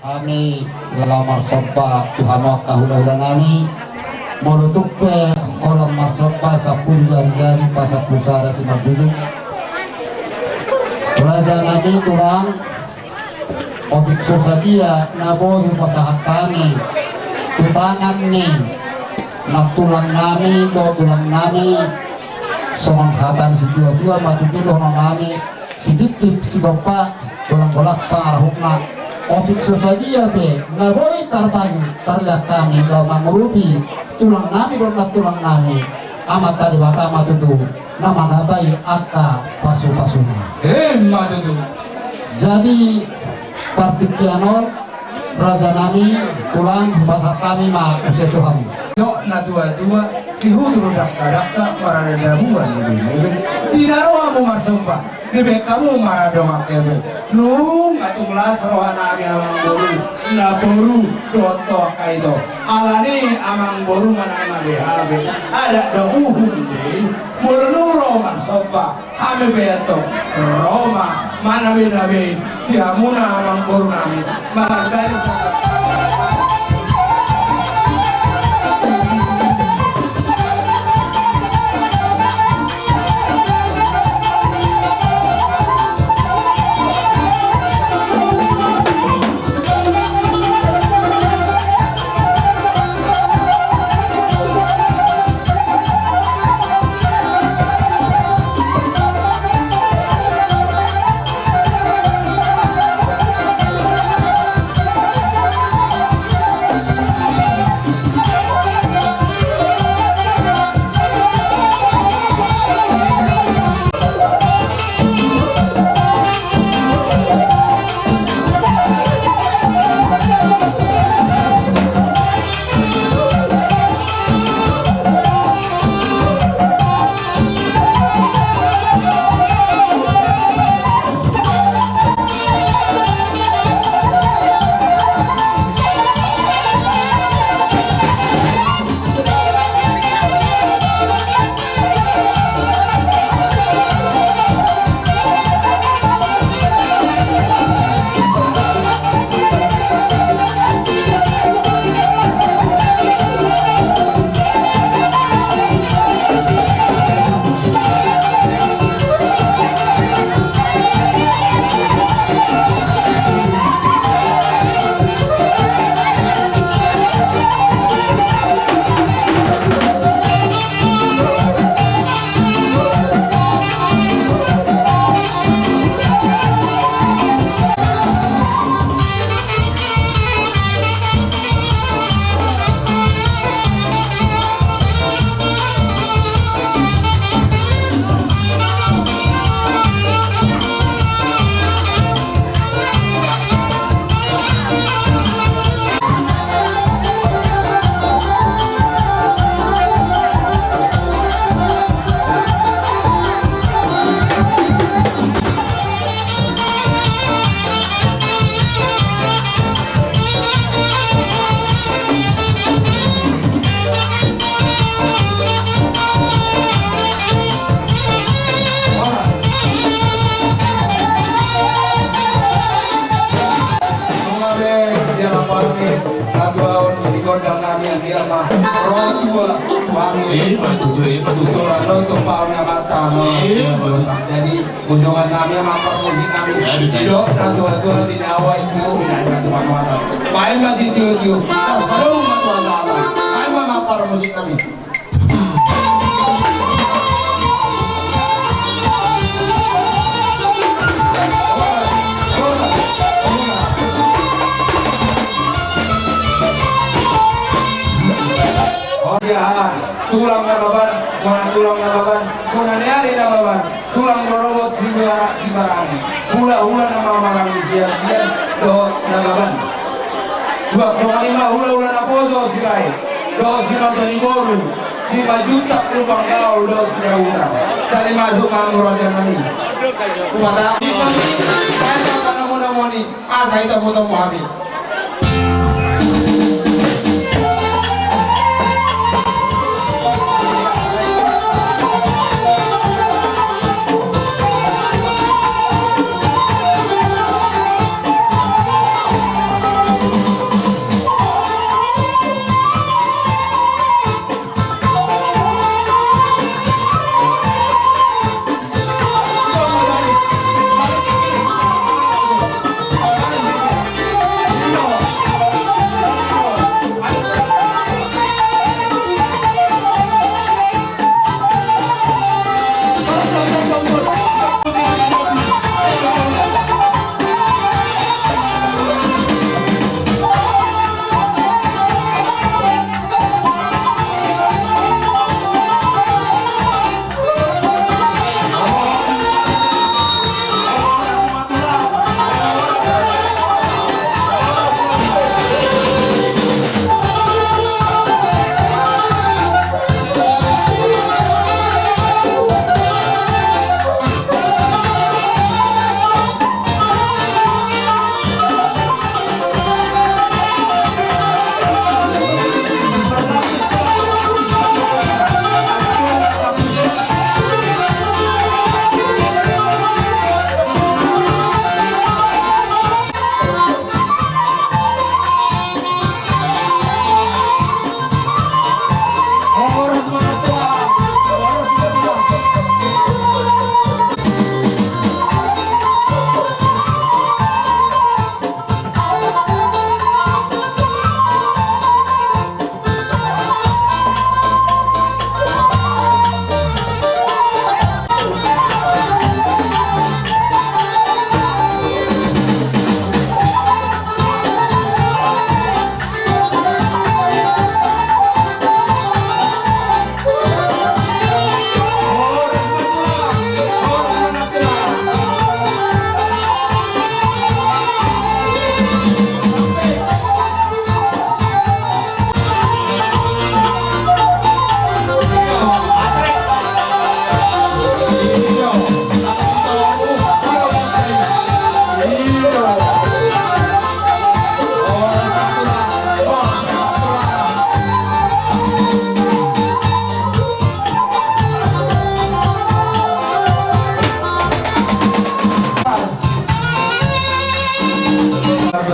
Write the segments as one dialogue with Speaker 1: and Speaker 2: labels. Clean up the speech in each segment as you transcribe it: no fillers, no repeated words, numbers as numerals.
Speaker 1: kami lamar sopa Tuhan kahula-hula nami menutup kolam marsopa 10 jari-jari pasal pusara simak dulu Raja nami tulang objek sosadia nabohi pasahat kami tutangan nih na tulang nami do tulang nami semanghatan si dua-dua matu piloh nami si titip si bapak tulang golak pangarahukna objek sosadia be nabohi tarbagi terlihat kami lama merupi tulang nami do na tulang nami amat tadi baka matutu nama nabai aka pasu-pasuna
Speaker 2: matutu
Speaker 1: jadi partikianol raja nami tulang bahasa kami mah usia Tuhan
Speaker 2: yo na tua-tua dihudur dakta-dakta para redabuan ini tidak roh mau marsumpa Dibek kamu marah dong akebe nung atuh gelas rohana ami amang boru na boru doto kaido alani amang boru mana amang habe ada do uhum deh mulu Roma sopa ame beto Roma mana beda be diamuna amang boru nami magari jadi kunjungan kami mampir musik kami hidup tua-tua di Jawa itu main masih tiu-tiu sekarang main mampir musik kami tulang nababan, mana tulang nababan, mana nyari nababan, tulang berobot si barang, hula nama marang siagian do nababan. Suak somani mah hula naposo si rai, do si matoni boru, si majuta lubang gaul do si rahuta. Sali masuk manguraja nami. Kumasa saya tak namun-namuni, asa itu foto Muhammad.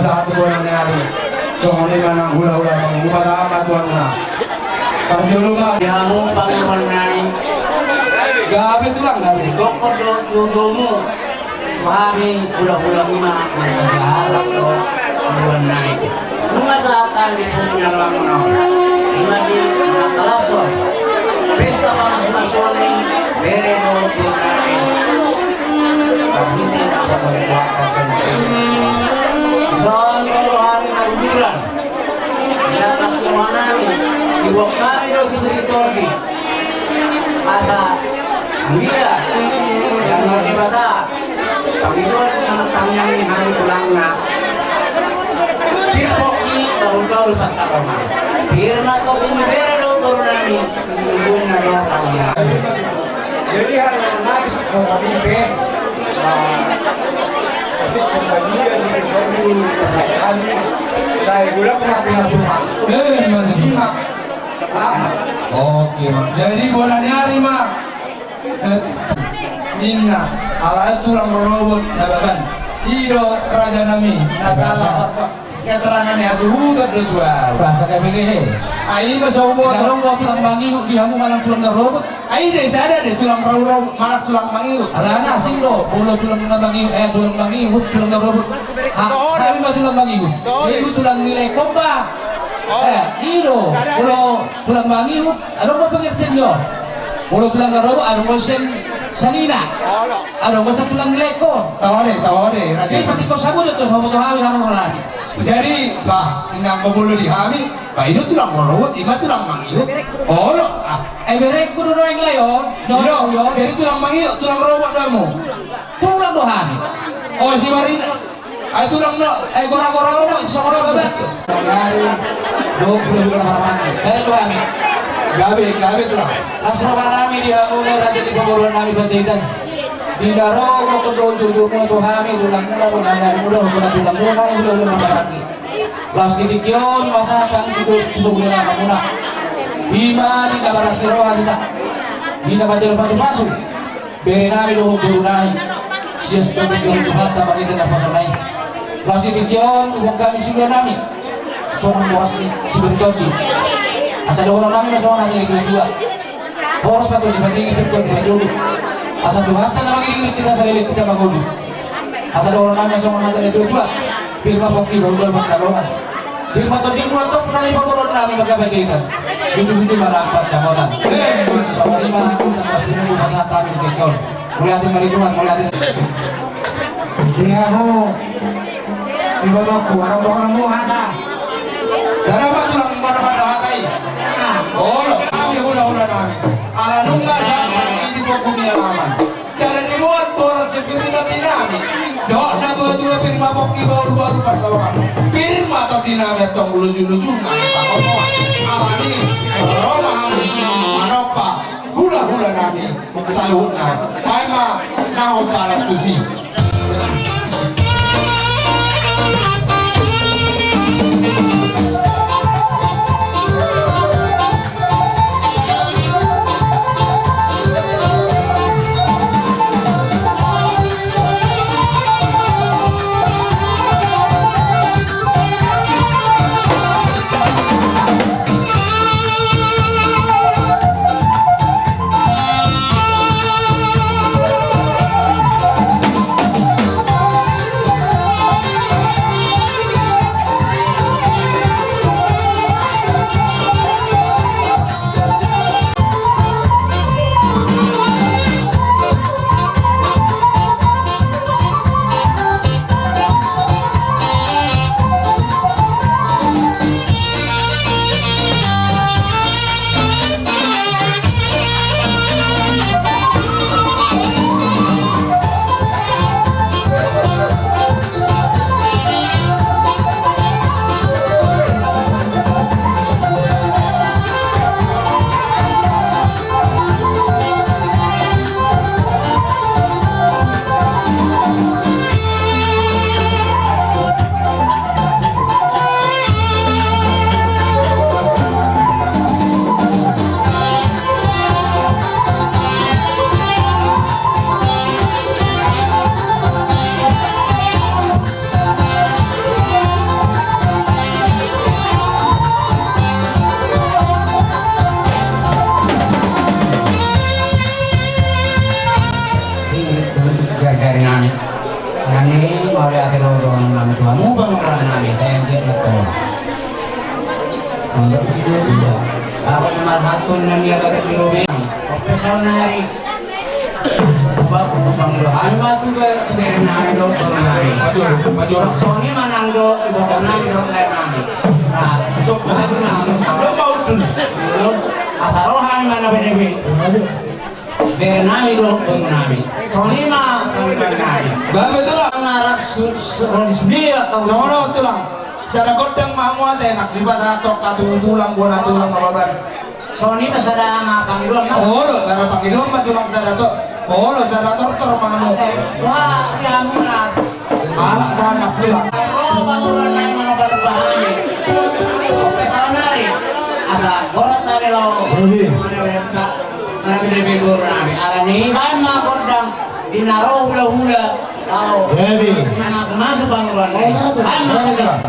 Speaker 2: satu bulan hari. Soalnya mana hula-hula buka sama tuan na. Kerja rumah
Speaker 3: Kamu bangun naik,
Speaker 2: gawe tulang gawe.
Speaker 3: dokter dodomu, kami pulang-pulang mak, harap do bangun naik. Bunga saatan di punya lamno, lagi kalaso, pesta panas masoni, bere do naik. Kami tidak berkuasa sendiri. Soalnya hari liburan, di atas kemana ibu kami do sendiri tadi. Asa dia yang beribadah kami itu tentangnya ini hari pulangnya pirpoki gaul-gaul patakama pirma to ini bero baru nami tungguin ada orangnya
Speaker 2: Jadi hal naik sama bibe. Tapi sama dia jadi kami saya gula pernah punya rumah. Mana?
Speaker 1: Oke, Mak.
Speaker 2: Jadi bulan hari mak. Inna ala tulang robot nababan. Ido raja nami nasala keterangan ya suhu kedua bahasa KPG. Ai masa umur
Speaker 4: Kalau nggak tulang mangiut di hamu malang tulang robot.
Speaker 2: ai deh saya deh tulang robot malah tulang mangiut.
Speaker 4: Ala nasi lo, bolo tulang mangiut, tulang mangiut, tulang robot. Kami mah tulang mangiut. Ibu tulang nilai kompa. Iro, bolo tulang mangiut. Ano mo pengertian yo? Bolo tulang robot, ano mo sanina. Ano mo sa tulang nilai ko?
Speaker 2: Tawari raja.
Speaker 4: Jadi pati ko sabun itu sama tuh hawi harus lagi.
Speaker 2: Jadi bah inang bobolo dihami, bah itu tulang robot, ima tulang mangiut. Oh lo,
Speaker 4: Berek kudu noeng layon.
Speaker 2: yo, jadi tulang mangiut, tulang robot kamu.
Speaker 4: Tulang doh hawi.
Speaker 2: Oh si Marina, tulang no,
Speaker 4: Gora-gora lo seorang babat. Dari 20 bulan harapan. Saya doa amin.
Speaker 2: gabe tulang.
Speaker 4: Asrama nami dia mulai raja di pemburuan nami batikan. Di daro mo kedol jujur mo tuhami tulang mula mo nanyari mula mo tulang mula mo maraki. Las kitikyon masakan itu nila muna. Bima di nabaras roha kita. Di nabajal pasu-pasu. Bere nami lo berunai. Sias betul Tuhan tak bagi kita pasunai. Las kitikyon ubang kami sila nami. Soalnya boras ni sebetulnya di. Asal orang nami masuk hanya di kedua. Boras patut dibandingin berdua dulu. Asal Tuhan tak bagi kita sekali kita bangun. Asal orang nami masuk hanya di kedua. Firma Poki baru bercalonan. Firma Todi Kuato pernah lima orang nami bagi kita. Tujuh-tujuh malampat jamotan. Sama lima aku dan pas menunggu masa kami di Kekol. Muliatin dari Tuhan, muliatin.
Speaker 2: Dia mo, iba ko orang orang mo hata. Sana ba tulang pada hatai? Oh, kami hula-hula nami. Ala nunga sa hindi ko kumialaman. Jangan dibuat boros seperti nami. Dok na dua-dua firma Poki baru-baru persawakan. Firma atau dinami atau lucu-lucu nami pakomoan. Alani, rola manopa. Hula-hula nami. Saluhut nami. Paima, naon para tusi.
Speaker 3: Anggap si dia juga. Ako naman hatun na niya kagat ni Rumi. Profesor nari. Kami batu beri nami do Sony manang do ibu nami do kayak nami. Nah, aku nami asarohan mana bebe. Beri nami do baru nami. Sony mah nami.
Speaker 2: Babe tulang.
Speaker 3: Ngarap rodis dia kau.
Speaker 2: Sono tulang. Sada godang mamu ate nak sipa satu tulang buat tulang apa ban.
Speaker 3: Sony mah sada mah panggilan mah.
Speaker 2: Oh lo sada pangidom mah tulang sada to. Oh lo sada tortor mamu.
Speaker 3: Wah, dia munat.
Speaker 2: Alak sangat tulang.
Speaker 3: Oh, panggilan nang mga baru-bahan. Profesor nari. Asa borat tabi lo. Mana bebe guru nami. Ala ni ban mah godang dinaro hula-hula. Tahu. Masuk panggilan nari. Ban mah godang.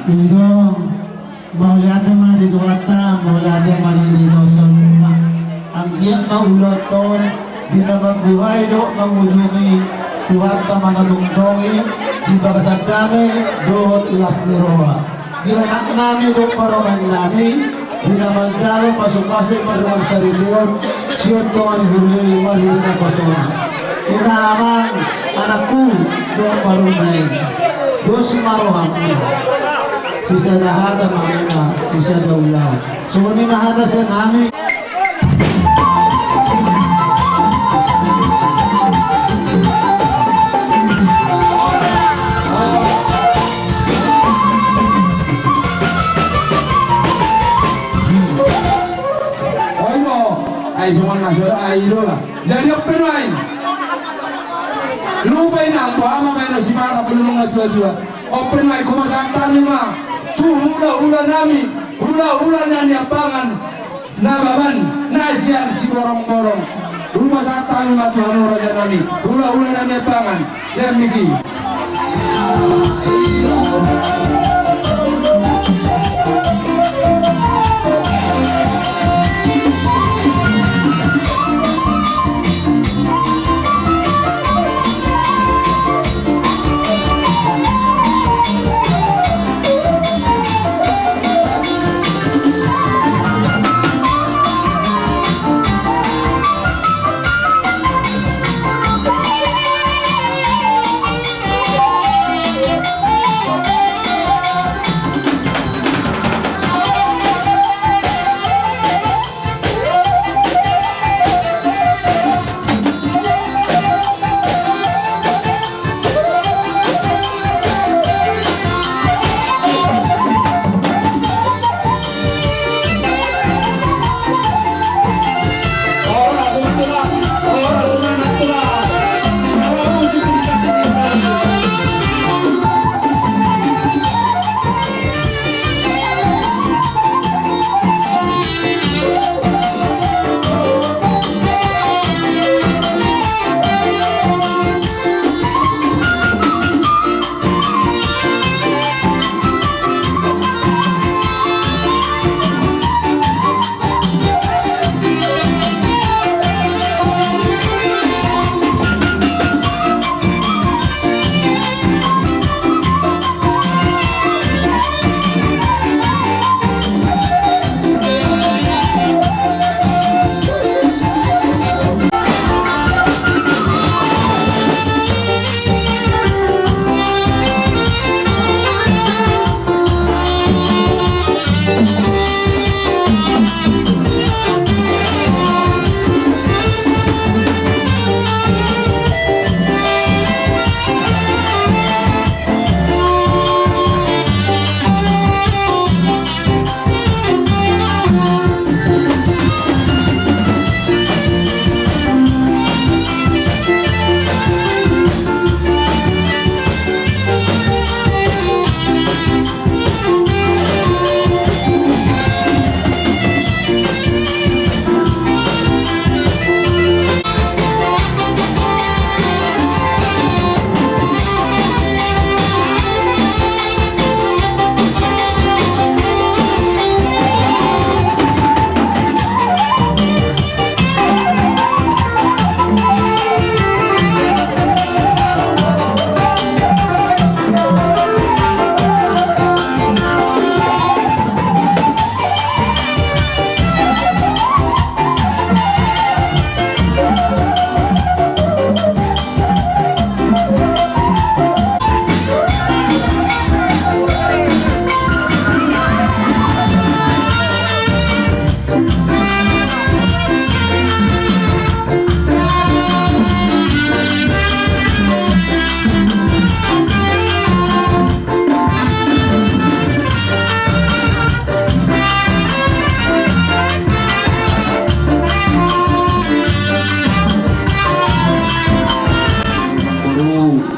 Speaker 5: Ito, maulata man dito kata, maulata man dito sa ang iyang kaulaton, di na magbuhay do, mangulungi, suhat sa mga tungtongi, di ba kasadami, doon ilas ni Roa. Di anak namin do parang namin, di na magdalo, pasok-pasok, parang sa reliyon, siyon ko ang hulyo yung mali na pasok. Inaamang anakku do parang namin, do si Maroham. Sisa nahata mamuna, sisa daula. So ni nahata sa nami.
Speaker 2: Ay semua nasura ay lola. Jadi open main. Lupain apa ama main si mara pelunung na dua-dua. Open main kumasanta ni ma. Tu hula nani abangan nababan nasian si borong-borong rumah satang ma Tuhan raja nami hula nani abangan lem niki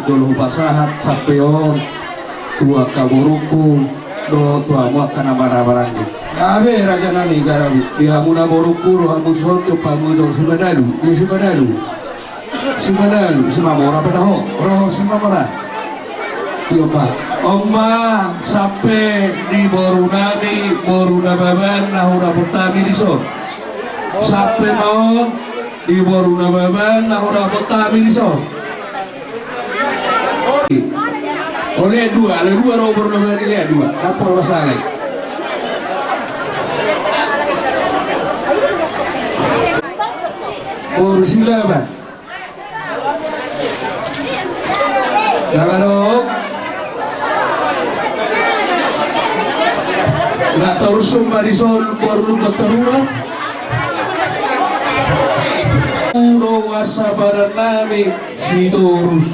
Speaker 4: dulu basahat sapeon tua kaburuku do tua muak kana bara-barangge
Speaker 2: Abe raja nami garabi
Speaker 4: dia muna boruku rohamu soto pamudo simadalu simamora petaho roh simamora
Speaker 6: Coba, Oma sampai di Boruna Baban, nahura Botami di Son. Sampai mau di Boruna Baban, nahura Botami di Son. Oleh dua roh Boruna Baban ini dua. Apa masalah? Sila ba? Kalau nggak terus Marisol baru keteruan Puro wasabaran nami si Torus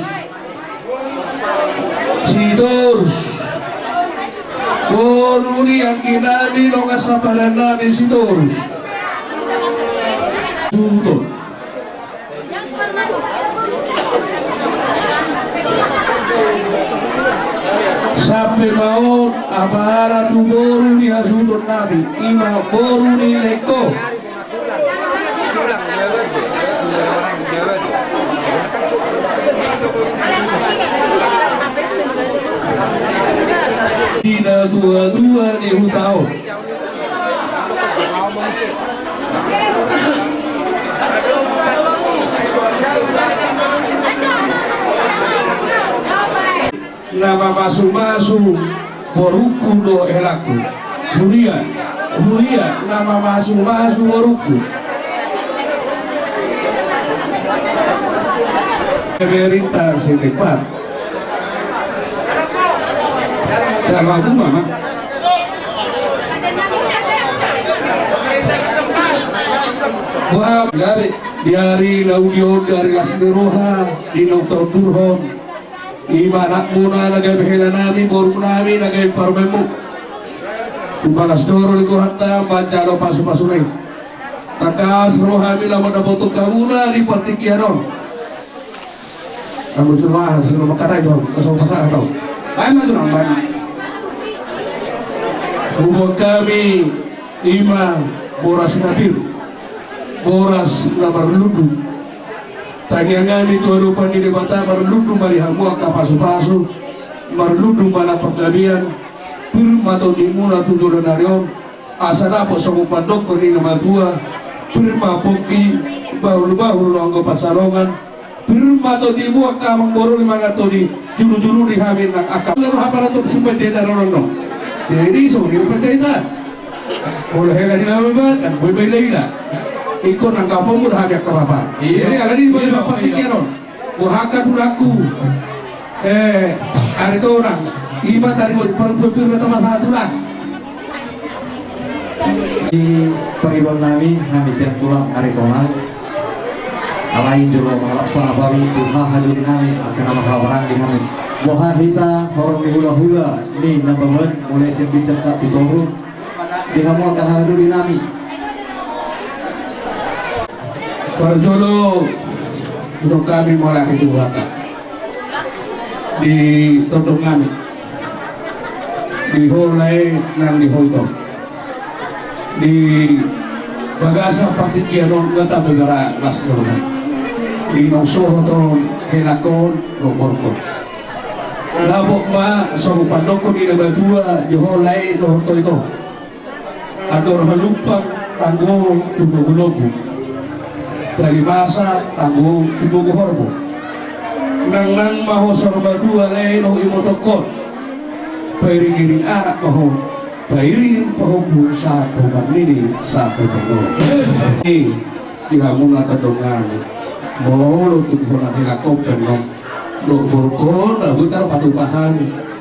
Speaker 6: Boruni yang kinami no wasabaran nami si Torus Suton sampai mau abara tu boru ni hasudon nabi ima boru ni leko Dina dua ni hutau nama masu boruku do elaku Huria nama masu boruku Berita sedepat kalau aku mama wah dari laudio dari lasderoha di nautor durhon ibarat muna lagay behela nami boru nami lagay parmemu balas doro itu hatta baca do pasu neng takas rohami lama dapat kamuna di partikianon kamu suruh makata itu kasih masalah tau baik maju nang baik hubung kami ima boras nabir boras nabar ludu tanyangani kehidupan di debata berludu mari hamua kapasu-pasu berludu mana perkelabian firma atau dimuna tujuh donarion asana po sa kupadok ko ni nama tua firma poki bahul anggo pasarongan firma atau dimua kamang boro lima ngato di juru di hamin ng akap lalu hapara to simpan data rono jadi sumir pagkaita boleh nga dinamabat at buhay layla ikon ang kapal mo dahil ang kapapa. Jadi ala din mo yung patikyanon. Buhaka tulaku. Ari to orang. Iba tadi mo perpupir na tamasa tulang.
Speaker 7: Di pangibon nami siang tulang ari tonang. Alai julo mengalapsana babi tuha hadurin nami akan nama kawarang di kami. Boha hita orang di hula-hula ni nabawan mulai siang bincang satu tahun. Di hamu akan hadurin nami.
Speaker 6: Perjolo untuk kami mulai itu di todong kami di holai nang di hoito di bagasa partikianon ngata begara las norma di nosoho ton helakon gomorkon labok ma so pandoko di nabatua di holai no hoito ador halumpang tanggo tubuh dari masa tanggung tubuh hormo nang maho sorba dua lain no imotokon pairing anak maho pairing pahobu satu bandini satu bandor sihamun atau dongan mau tubuh nanti lakopen no do borkon bukan patupahan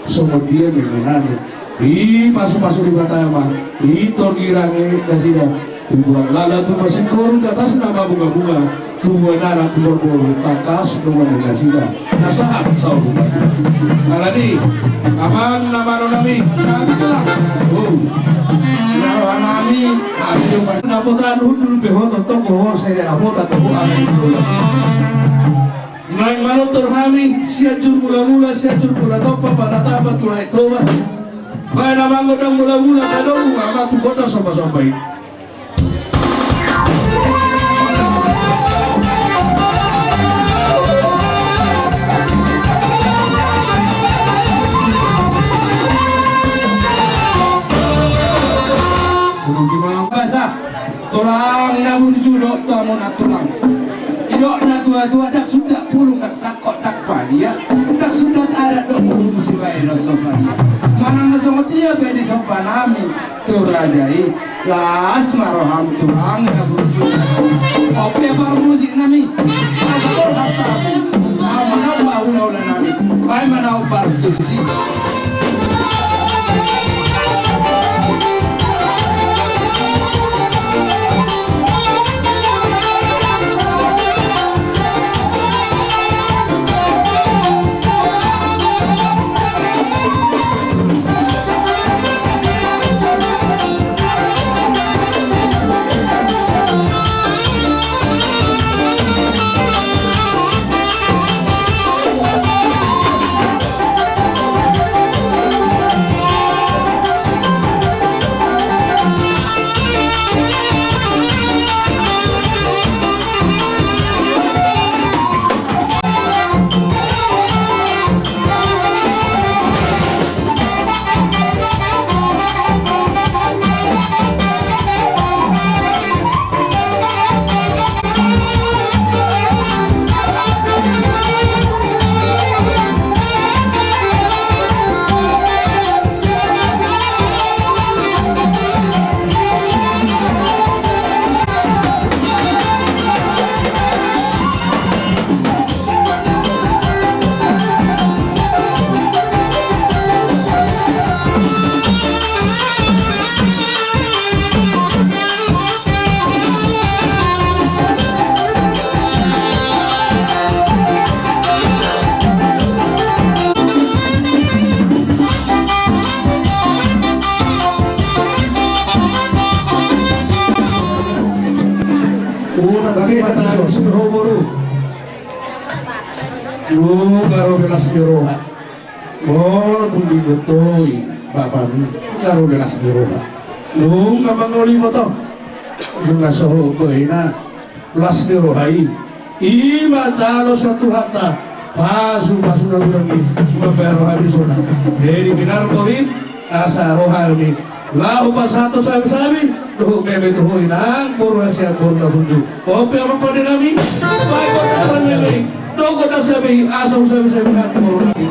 Speaker 6: semua dia mengenali di pasu-pasu di Batama di torgirange kasih tubuhan lala tu masih koru di atas nama bunga-bunga tubuhan anak boru takas rumah negasida nasahat sahur alani aman nama nami oh naruhan nami napotan hudul behon tonton kohon saya napotan kohon alani naik manotor kami siajur mula-mula siajur mula-topa pada tabat tulai toba baik nama ngodang mula-mula kadong amat tu kota sopa-sopai
Speaker 2: mau natulang. Idok na tua-tua dak sudah puluh dak sakot dak padia. Dak sudah ada dok puluh musibah eno sosalia. Mana na songot dia be di sopanami. Turajai las maroham tuang da burju. Oke bar musik nami. Asal dak tapi. Mana baula nami. Pai mana bar tusi.
Speaker 6: Lu karo belas jeroha. Mau tunggu botoi bapak lu karo belas jeroha. Lu nggak mengoli motor. Lu nggak soho beina belas jerohai. Ima calo satu hatta pasu lagi membayar habis sudah. Dari binar koin asa rohani. Lau pas satu sabi-sabi duh bebe tuh inang purwasiat purna bunju. Ope apa pada nami? Baik orang bebe. Dogo dah sabi asa sabi hati purna lagi.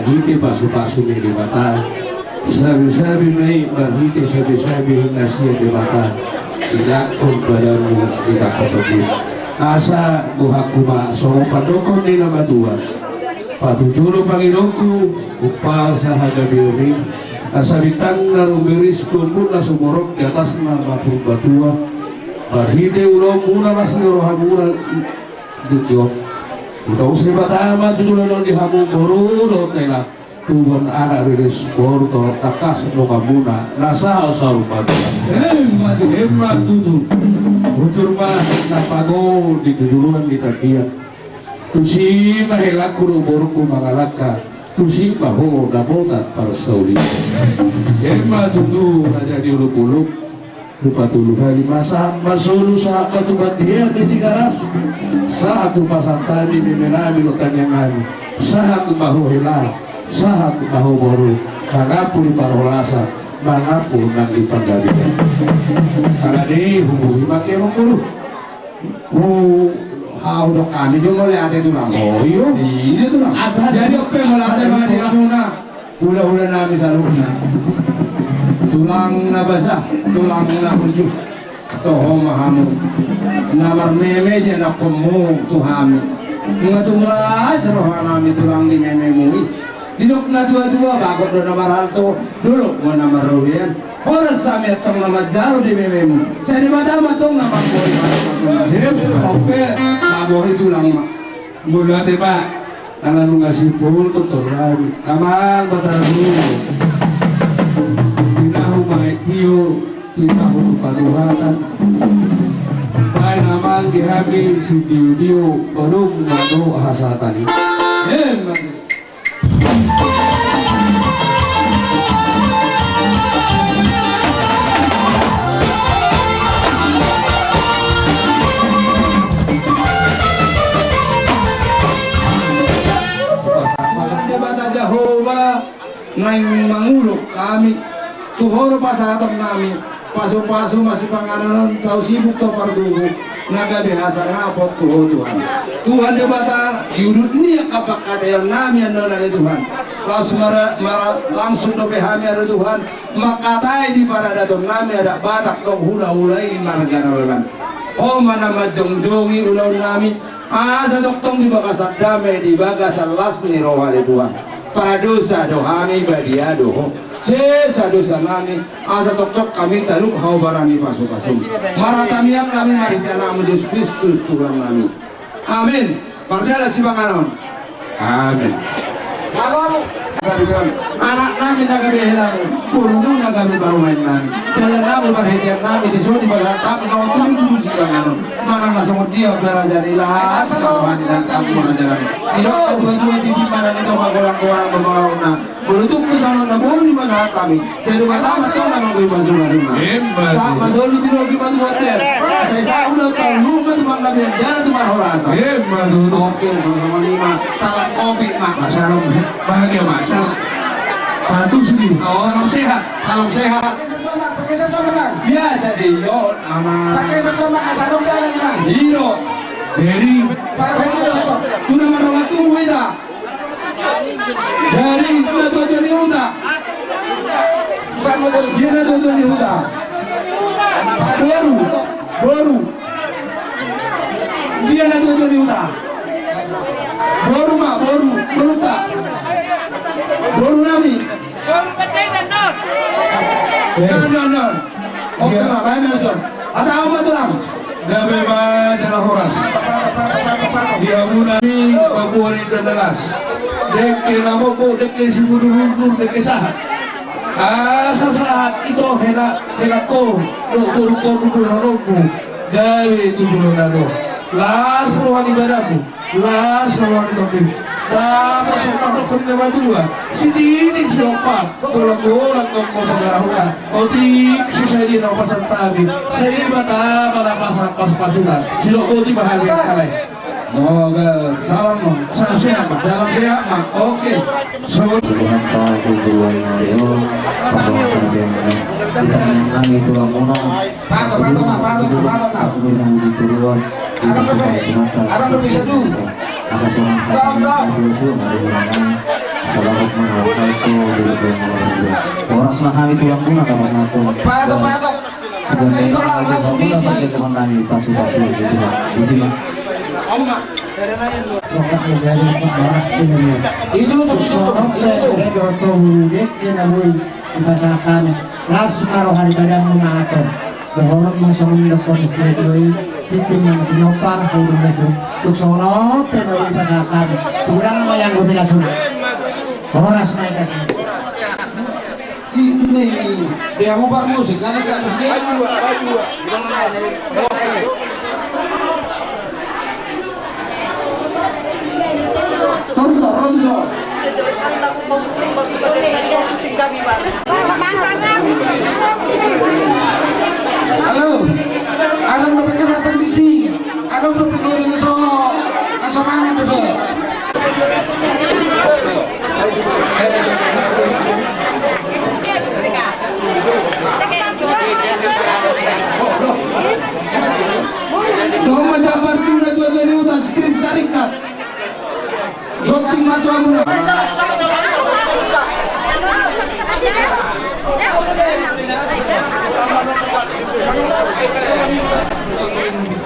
Speaker 6: marhite pasu-pasu ni di mata sabi-sabi naik marhite sabi-sabi nasiya di mata ilakon padamu kita kapatid asa buhakuma so padokon nila matuwa patutulo Panginoonku upah sa hagabirin asa bitang na rumiris kumpul na sumurok di atas na mapung batua marhite ulo muna nas ni rohamura dikyok ito sa batama tutulo di hamu borulo tela tubuan anak rilis boru to takas muka muna nasa sa rumah hemat tutu utur mah napago di tujuluan di tapian tusi mahela kuru boruku mangalaka tusi baho dapotat para sauli hemat tutu aja di ulu-ulu lupa tulu hari masa masulu sahabat tubat dia di tigaras saat pasantani memenami lotan yang ani saat bahu hilal saat bahu boru mangapul parolasa mangapul nang di panggalian karena di hubungi makin mengkulu
Speaker 2: Udah kami juga melihat itu lang.
Speaker 6: oh iya
Speaker 2: Itu lang. Jadi apa yang melatih mana di Ramuna? Ula-ula nami salurna. Tulang na basah, tulang na burju. Toho mahamu. Namar meme je na komu tuhami. Nga tumlas roha nami tulang di meme mui. Didok na dua-dua bakot do namar halto. Dulu mo namar rohian. Oras sami atong nama jaro di mememu. Saya di mata matong nama koi oke, kabori tulang mak.
Speaker 6: mula pak karena lu ngasih pul tuturan kamang bataru tinahu maitio tinahu paduhatan baik namang dihabi si dio baru madu hasatani
Speaker 2: Naing mangulok kami tuhoro pasatong nami paso-paso masih pangananon tau sibuk tau pargugu naga bihasa ngapot tuho Tuhan de bata diudut niya kapak katayon nami ano na Tuhan langsung do behami ada Tuhan makatai di para datong nami ada batak dong hula-hulai marga nawalan o mana majong-jongi ulaw nami asa doktong di bakasat damai di bakasat las ni rohali Tuhan para dosa dohani badia doho sesa dosa nami asa tok kami taluk hau barani pasu-pasu maratamiak kami maritana Yesus Kristus Tuhan kami amin pardala si banganon amin anak nami nagabi hilamu purunu nagabi baru main nami dalam nami perhatian nami di sini pada tamu sama tulu si banganon mana langsung dia berajari lah selawan dan kamu berajari irok dua-dua titik mana itu magolang-golang bermauna berutuk pesana na boleh masalah kami saya rumah tamat kau nama gue masuk-masuk sama dulu tidak lagi masuk hotel saya udah tahu rumah tuh bangga biar jangan tuh marhorasa oke sama-sama lima salam kopi mak salam bahagia mak salam patuh sini salam sehat pakai satu menang biasa deh yo aman pakai satu menang salam jalan man iyo dari tu nama rumah tunggu ida dari na tujuan ni uta dia na tujuan ni uta baru dia na tujuan ni uta baru tak baru nami no oke ma baik Nelson ada apa tu lang
Speaker 6: gabe ba dalam horas dia munani pabuari dadalas deke namo po deke si budur deke sahat asa saat itu hela ko budur gawe tujuh nado las rohani badaku las rohani topi tapos ang ako na dua si titik si opa tulang-tulang ng pagkarahuan o tik si Sari na pasantabi sa ini bata para pasukan si Loko di bahagia kalay
Speaker 2: salam sehat mak oke
Speaker 7: Tuhan Tahu Tuhan Mario Pembahasan yang ditangani Tuhan Mono Tuhan di Tuhan Ada bisa tuh asas orang itu mari Salamat mga kalso, oras na kami tulang muna tapos nato.
Speaker 2: Patok. Anong kayo ito lang, langsung busy.
Speaker 7: Pagkat naman namin paso-paso, hindi ba? Lokak na galing pa, oras din namin.
Speaker 2: Itu.
Speaker 7: Ito, hurugit, inamoy, ibasa kami. Last maro hari badang lumaton. Dohorot mga sumundok ko, isledoy, titim na tinopang, hurug na sun. Tuksolot, pinawi ibasa kami. Tulang naman yung gumilasunat. Oras na ikasi.
Speaker 2: Sini, dia mau bar musik, karena gak harus dia. Tonso. Halo, anong napikir natin bisi? Anong napikir na so mangan bebe? Doon majabar tuna dua-dua ni utan skrip sarikat. Gonting matu amun.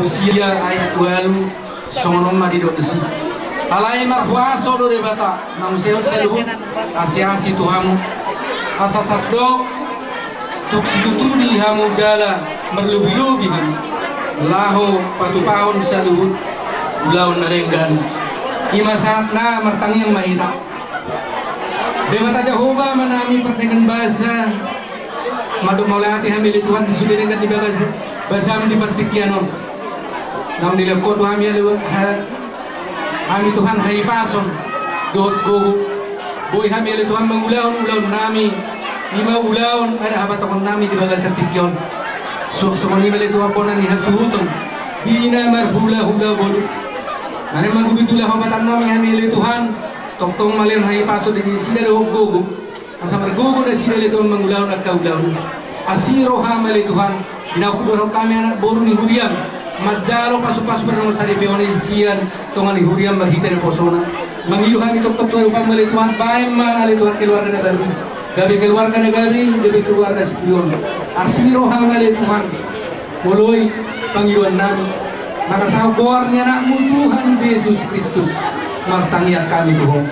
Speaker 4: Usia ayat walu songonom madi do desi. Alai marhuaso do debata nang seon seluhut asiasi tuhamu asa sakdo tuk situtuni hamu jala merlubi-lubi hamu laho patupahon bisa luhut ulaun narenggan ima saat na martangi yang mahita debata Jehovah menami pertengahan bahasa maduk maulai hati hamil Tuhan sudah dengan di bahasa di partikianon nang dilengkot kami Tuhan hai pason dot go boy kami Tuhan mengulaun nami lima ulaun ada apa takon nami di bagas tikyon sok ni mali Tuhan ponan ni hasuton hina marhula bodu ane magubitulah hobatan nami kami Tuhan tong malen hai pason di sini go masa mergogo na sila Tuhan mengulaun at kaulaun asiro hamali Tuhan inakubuhan kami anak boru ni huriam Majalo pasu-pasu pada masa di Indonesia tongan di huriam berhita di posona mengiluhan itu tok upang meli Tuhan baik man ali Tuhan keluarga negara gabi keluarga setion asiro hamali Tuhan muloi panggilan nami maka sabornya nakmu Tuhan Yesus Kristus martangiak kami Tuhan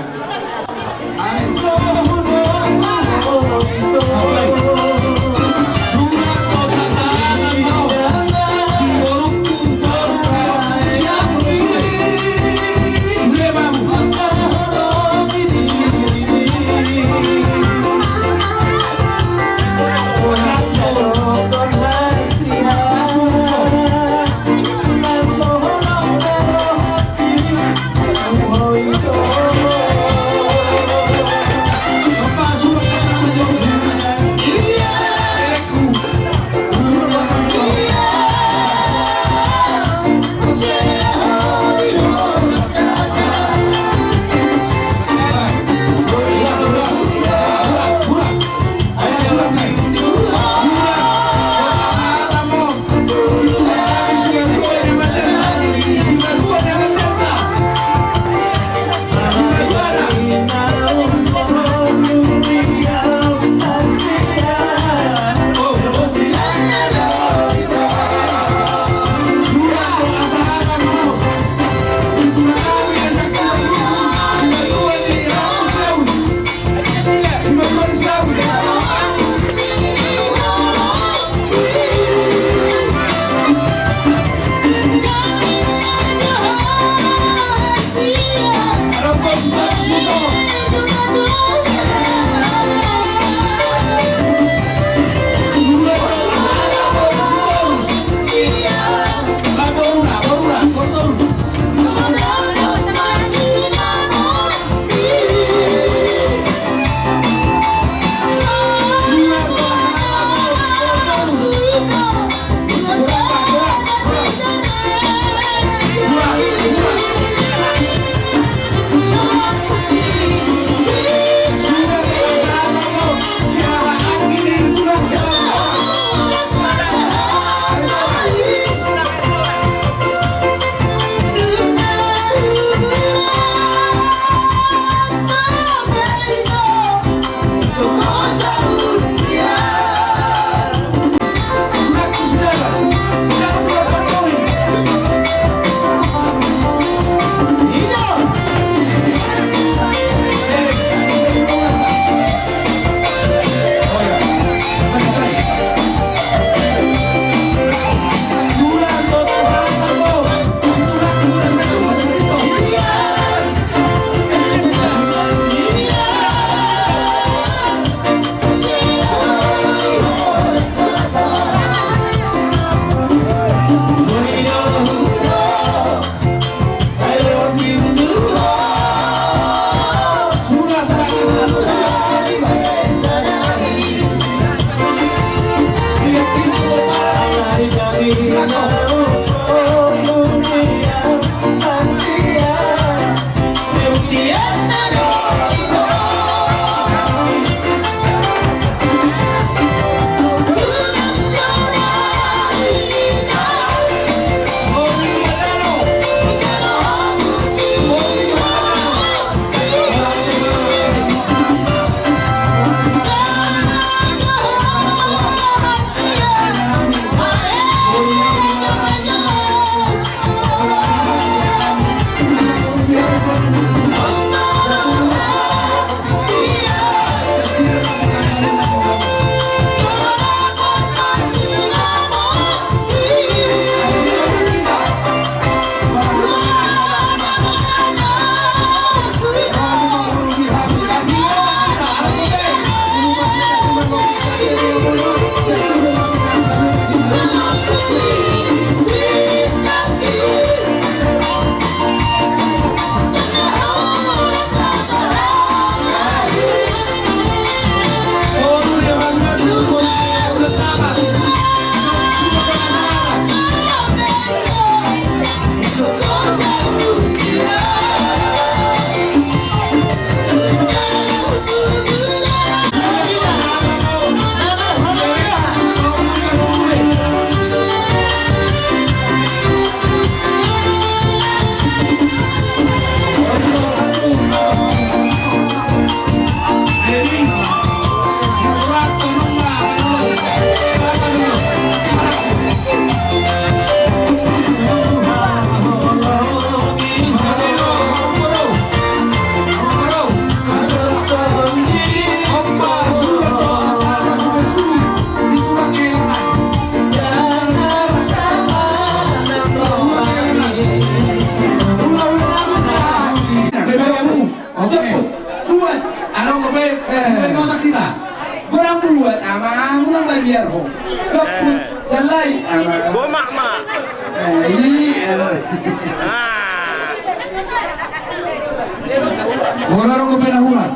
Speaker 6: Orang ko pinahulat.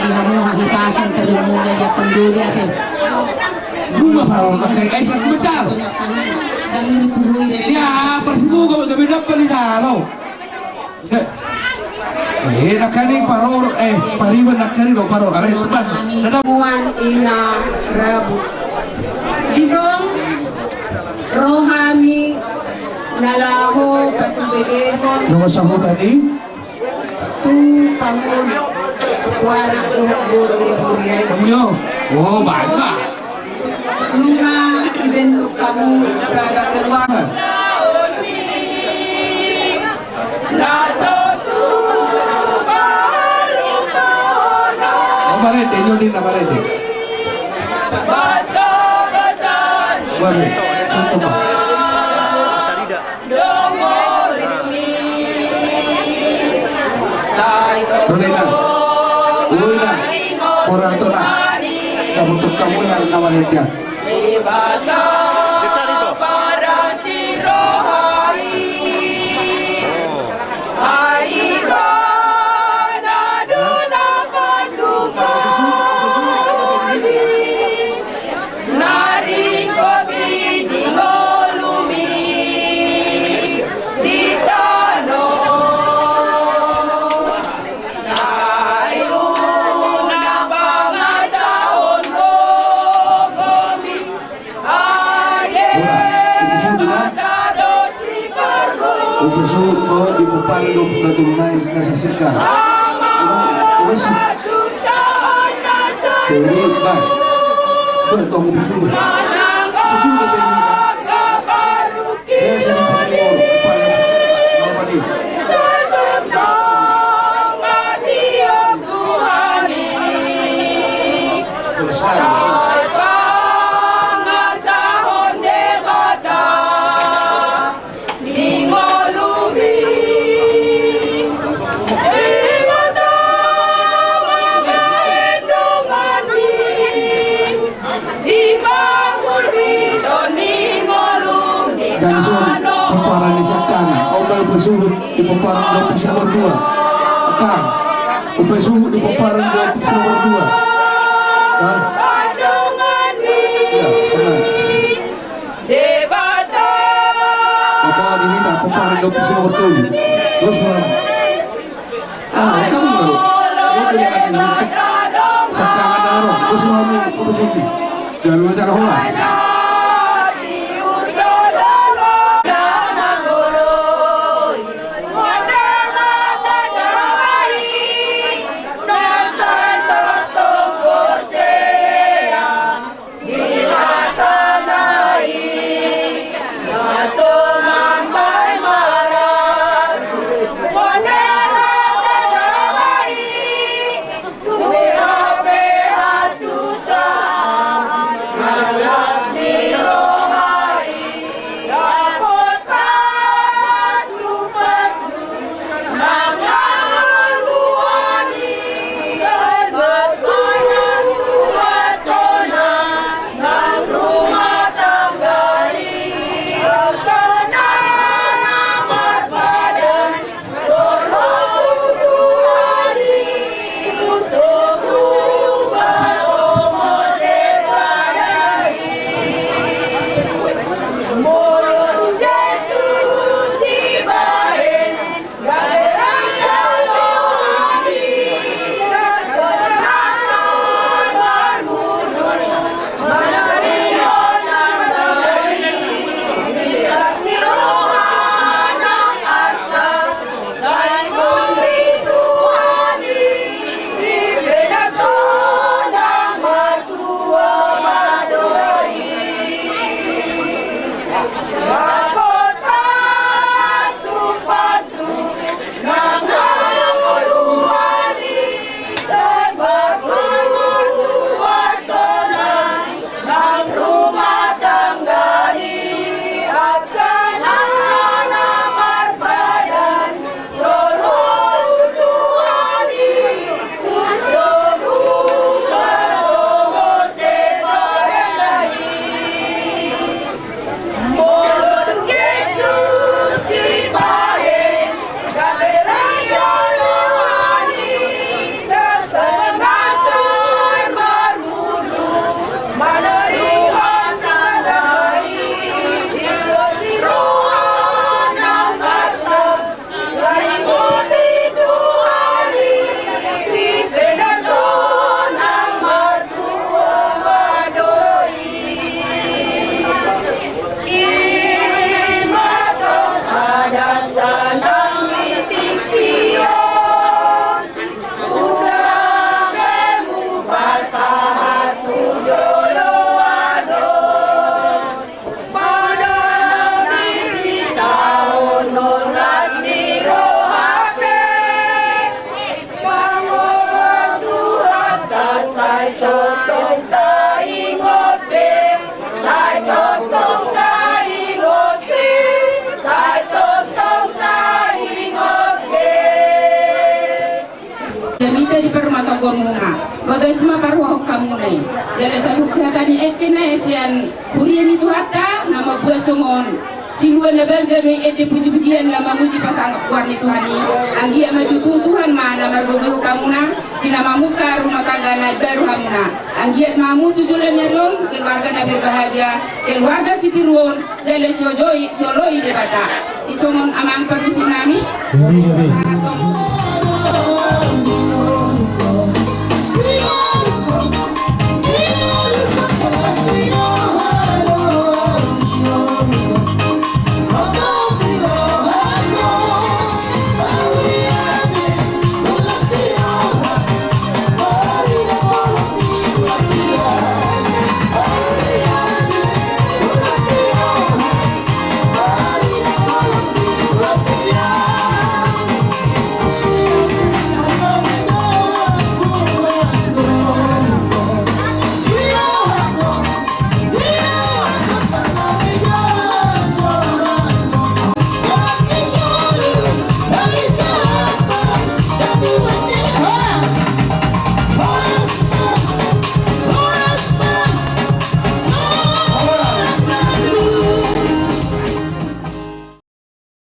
Speaker 3: Tuhan mo hakipasan terlumuna niya tanduli ate.
Speaker 6: Bunga pa ako kakay sa komentar.
Speaker 3: Dan nilipuruin na
Speaker 6: Ya, persemuga mo gabi na palisalo. Nakani paror pariban nakani do paror. Are teman.
Speaker 8: Muan ina Rabu. Isong rohani nalaho patubedehon
Speaker 6: Nung sahutan ni
Speaker 8: tu pangun kuana guru liburyay.
Speaker 6: kamu oh banyak.
Speaker 8: Nunga ibentuk kamu sa dakelwa.
Speaker 6: Marende, nyodin na marende. Wari, contoh ba? Tuloy na. Uwi na. Orang to na. Nabutok ka muna na marende. Upesuhut mo di pupari do na tunay na sa sirka. Uwes. Jadi ba. Bertong upesuhut. Upesuhut na pili. Sa di pamor upaya normali. Dan sun peparan di sakana ombal bersuhut di peparan do pis nomor 2 akang upay suhut di peparan do pis nomor 2 kan ya sana apa diminta peparan do pis nomor 7 terus kamu baru punya kasih sakana daro terus mau upesuki dan wajar horas.
Speaker 8: Susah, malas
Speaker 9: Jadi sabuk tani ekene sian purian itu hatta nama buah songon siluan berga doi ede puji-pujian lama muji pasang warni Tuhani anggi maju Tuhan mana margogo kamuna dina mamuka rumah tangga na baru hamuna anggiat mamu tujulan nyaron keluarga na berbahagia keluarga Sitiruon jale sioloi debata isongon amang permisi nami sangat